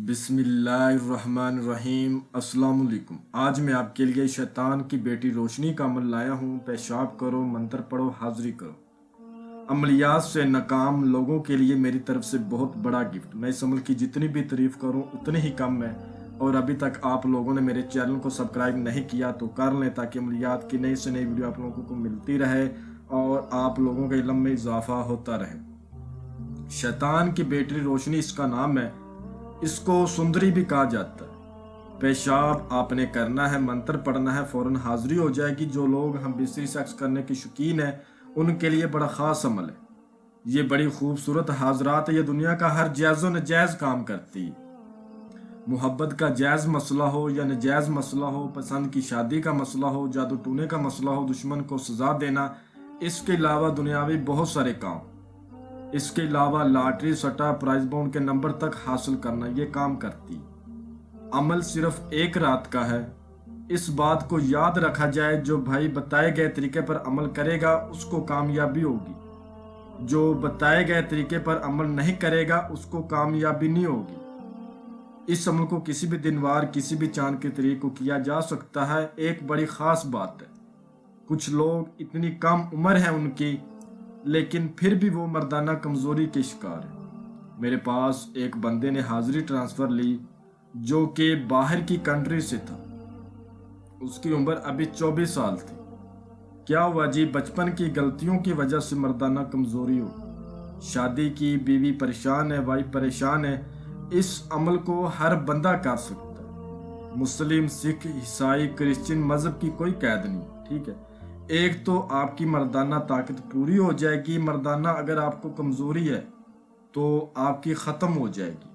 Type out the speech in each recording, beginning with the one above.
بسم اللہ الرحمن الرحیم۔ السلام علیکم۔ آج میں آپ کے لیے شیطان کی بیٹی روشنی کا عمل لایا ہوں۔ پیشاب کرو، منتر پڑھو، حاضری کرو۔ عملیات سے ناکام لوگوں کے لیے میری طرف سے بہت بڑا گفٹ۔ میں اس عمل کی جتنی بھی تعریف کروں اتنی ہی کم ہے، اور ابھی تک آپ لوگوں نے میرے چینل کو سبسکرائب نہیں کیا تو کر لیں، تاکہ عملیات کی نئی سے نئی ویڈیو آپ لوگوں کو ملتی رہے اور آپ لوگوں کے علم میں اضافہ ہوتا رہے۔ شیطان کی بیٹی روشنی اس کا نام ہے۔ اس کو سندری بھی کہا جاتا ہے۔ پیشاب آپ نے کرنا ہے، منتر پڑھنا ہے، فوراً حاضری ہو جائے گی۔ جو لوگ ہم بستری سیکس کرنے کی شوقین ہیں ان کے لیے بڑا خاص عمل ہے۔ یہ بڑی خوبصورت حاضرات ہے۔ یہ دنیا کا ہر جائز و نجائز کام کرتی ہے۔ محبت کا جائز مسئلہ ہو یا نجائز مسئلہ ہو، پسند کی شادی کا مسئلہ ہو، جادو ٹونے کا مسئلہ ہو، دشمن کو سزا دینا، اس کے علاوہ دنیاوی بہت سارے کام، اس کے علاوہ لاٹری سٹا پرائز بونڈ کے نمبر تک حاصل کرنا، یہ کام کرتی۔ عمل صرف ایک رات کا ہے۔ اس بات کو یاد رکھا جائے، جو بھائی بتائے گئے طریقے پر عمل کرے گا اس کو کامیابی ہوگی، جو بتائے گئے طریقے پر عمل نہیں کرے گا اس کو کامیابی نہیں ہوگی۔ اس عمل کو کسی بھی دن وار کسی بھی چاند کے طریقے کو کیا جا سکتا ہے۔ ایک بڑی خاص بات ہے، کچھ لوگ اتنی کم عمر ہے ان کی، لیکن پھر بھی وہ مردانہ کمزوری کے شکار ہے۔ میرے پاس ایک بندے نے حاضری ٹرانسفر لی جو کہ باہر کی کنٹری سے تھا۔ اس کی عمر ابھی 24 سال تھی۔ کیا ہوا جی؟ بچپن کی غلطیوں کی وجہ سے مردانہ کمزوری ہو، شادی کی، بیوی پریشان ہے، وائف پریشان ہے۔ اس عمل کو ہر بندہ کر سکتا ہے، مسلم، سکھ، عیسائی، کرسچن، مذہب کی کوئی قید نہیں، ٹھیک ہے۔ ایک تو آپ کی مردانہ طاقت پوری ہو جائے گی۔ مردانہ اگر آپ کو کمزوری ہے تو آپ کی ختم ہو جائے گی،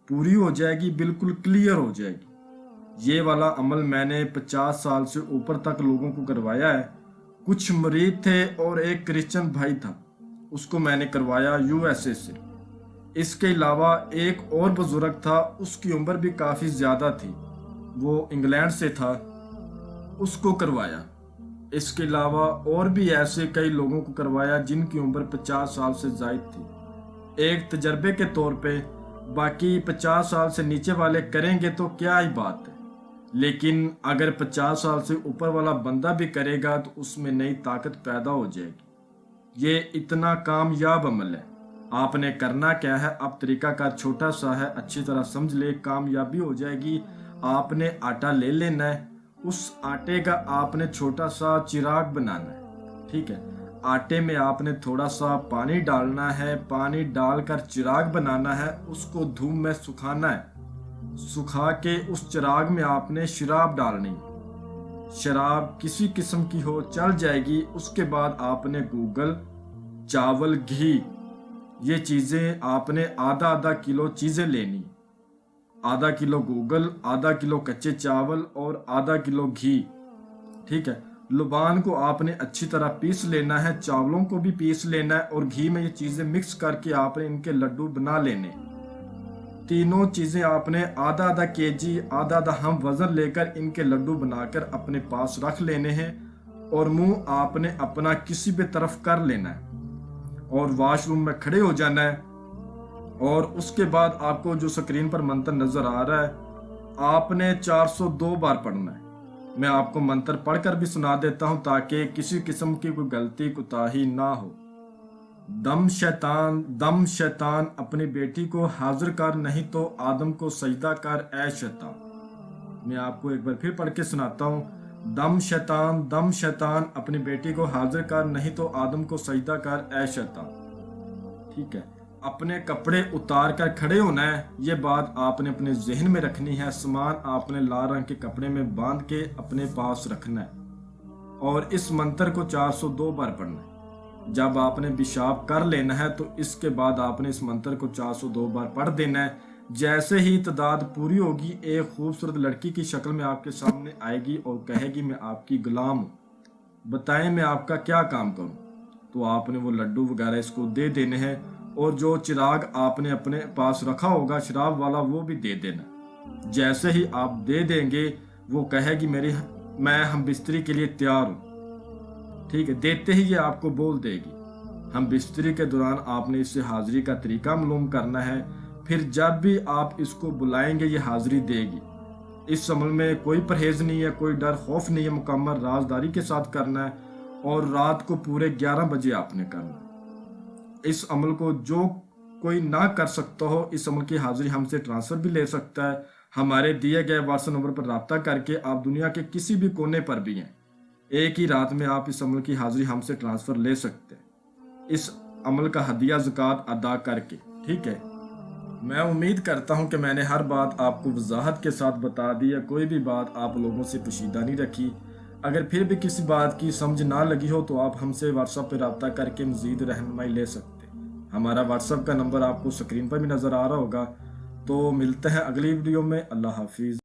پوری ہو جائے گی، بالکل کلیئر ہو جائے گی۔ یہ والا عمل میں نے 50 سال سے اوپر تک لوگوں کو کروایا ہے۔ کچھ مرید تھے اور ایک کرسچن بھائی تھا، اس کو میں نے کروایا USA سے۔ اس کے علاوہ ایک اور بزرگ تھا، اس کی عمر بھی کافی زیادہ تھی، وہ انگلینڈ سے تھا، اس کو کروایا۔ اس کے علاوہ اور بھی ایسے کئی لوگوں کو کروایا جن کی عمر 50 سال سے زائد تھی، ایک تجربے کے طور پہ۔ باقی 50 سال سے نیچے والے کریں گے تو کیا ہی بات ہے، لیکن اگر 50 سال سے اوپر والا بندہ بھی کرے گا تو اس میں نئی طاقت پیدا ہو جائے گی۔ یہ اتنا کامیاب عمل ہے۔ آپ نے کرنا کیا ہے؟ اب طریقہ کار چھوٹا سا ہے، اچھی طرح سمجھ لے، کامیابی ہو جائے گی۔ آپ نے آٹا لے لینا ہے، اس آٹے کا آپ نے چھوٹا سا چراغ بنانا ہے، ٹھیک ہے۔ آٹے میں آپ نے تھوڑا سا پانی ڈالنا ہے، پانی ڈال کر چراغ بنانا ہے، اس کو دھوپ میں سکھانا ہے۔ سکھا کے اس چراغ میں آپ نے شراب ڈالنی، شراب کسی قسم کی ہو چل جائے گی۔ اس کے بعد آپ نے گوگل، چاول، گھی، یہ چیزیں آپ نے آدھا کلو چیزیں لینی، آدھا کلو گوگل، آدھا کلو کچے چاول اور آدھا کلو گھی، ٹھیک ہے۔ لبان کو آپ نے اچھی طرح پیس لینا ہے، چاولوں کو بھی پیس لینا ہے، اور گھی میں یہ چیزیں مکس کر کے آپ نے ان کے لڈو بنا لینے۔ تینوں چیزیں آپ نے آدھا kg، آدھا ہم وزن لے کر ان کے لڈو بنا کر اپنے پاس رکھ لینے ہیں، اور منہ آپ نے اپنا کسی بھی طرف کر لینا ہے، اور واش روم میں کھڑے ہو جانا ہے۔ اور اس کے بعد آپ کو جو سکرین پر منتر نظر آ رہا ہے، آپ نے 402 بار پڑھنا ہے۔ میں آپ کو منتر پڑھ کر بھی سنا دیتا ہوں تاکہ کسی قسم کی کوئی غلطی کوتاہی نہ ہو۔ دم شیطان اپنی بیٹی کو حاضر کر، نہیں تو آدم کو سجدہ کر اے شیطان۔ میں آپ کو ایک بار پھر پڑھ کے سناتا ہوں۔ دم شیطان اپنی بیٹی کو حاضر کر، نہیں تو آدم کو سجدہ کر اے شیطان، ٹھیک ہے۔ اپنے کپڑے اتار کر کھڑے ہونا ہے، یہ بات آپ نے اپنے ذہن میں رکھنی ہے۔ سامان آپ نے لال رنگ کے کپڑے میں باندھ کے اپنے پاس رکھنا ہے، اور اس منتر کو 402 بار پڑھنا ہے۔ جب آپ نے پیشاب کر لینا ہے تو اس کے بعد آپ نے اس منتر کو 402 بار پڑھ دینا ہے۔ جیسے ہی تعداد پوری ہوگی، ایک خوبصورت لڑکی کی شکل میں آپ کے سامنے آئے گی اور کہے گی میں آپ کی غلام ہوں، بتائیں میں آپ کا کیا کام کروں؟ تو آپ نے وہ لڈو وغیرہ اس کو دے دینے ہیں، اور جو چراغ آپ نے اپنے پاس رکھا ہوگا شراب والا وہ بھی دے دینا۔ جیسے ہی آپ دے دیں گے وہ کہے گی میں ہم بستری کے لیے تیار ہوں، ٹھیک ہے۔ دیتے ہی یہ آپ کو بول دے گی۔ ہم بستری کے دوران آپ نے اس سے حاضری کا طریقہ معلوم کرنا ہے۔ پھر جب بھی آپ اس کو بلائیں گے یہ حاضری دے گی۔ اس عمل میں کوئی پرہیز نہیں ہے، کوئی ڈر خوف نہیں ہے، مکمل رازداری کے ساتھ کرنا ہے اور رات کو پورے 11 بجے آپ نے کرنا ہے۔ اس عمل کو جو کوئی نہ کر سکتا ہو، اس عمل کی حاضری ہم سے ٹرانسفر بھی لے سکتا ہے۔ ہمارے دیے گئے واٹس ایپ نمبر پر رابطہ کر کے آپ دنیا کے کسی بھی کونے پر بھی ہیں، ایک ہی رات میں آپ اس عمل کی حاضری ہم سے ٹرانسفر لے سکتے ہیں، اس عمل کا ہدیہ زکوٰۃ ادا کر کے، ٹھیک ہے۔ میں امید کرتا ہوں کہ میں نے ہر بات آپ کو وضاحت کے ساتھ بتا دی ہے، کوئی بھی بات آپ لوگوں سے پوشیدہ نہیں رکھی۔ اگر پھر بھی کسی بات کی سمجھ نہ لگی ہو تو آپ ہم سے واٹس ایپ پہ رابطہ کر کے مزید رہنمائی لے سکتے ہیں۔ ہمارا واٹس ایپ کا نمبر آپ کو سکرین پر بھی نظر آ رہا ہوگا۔ تو ملتے ہیں اگلی ویڈیو میں۔ اللہ حافظ۔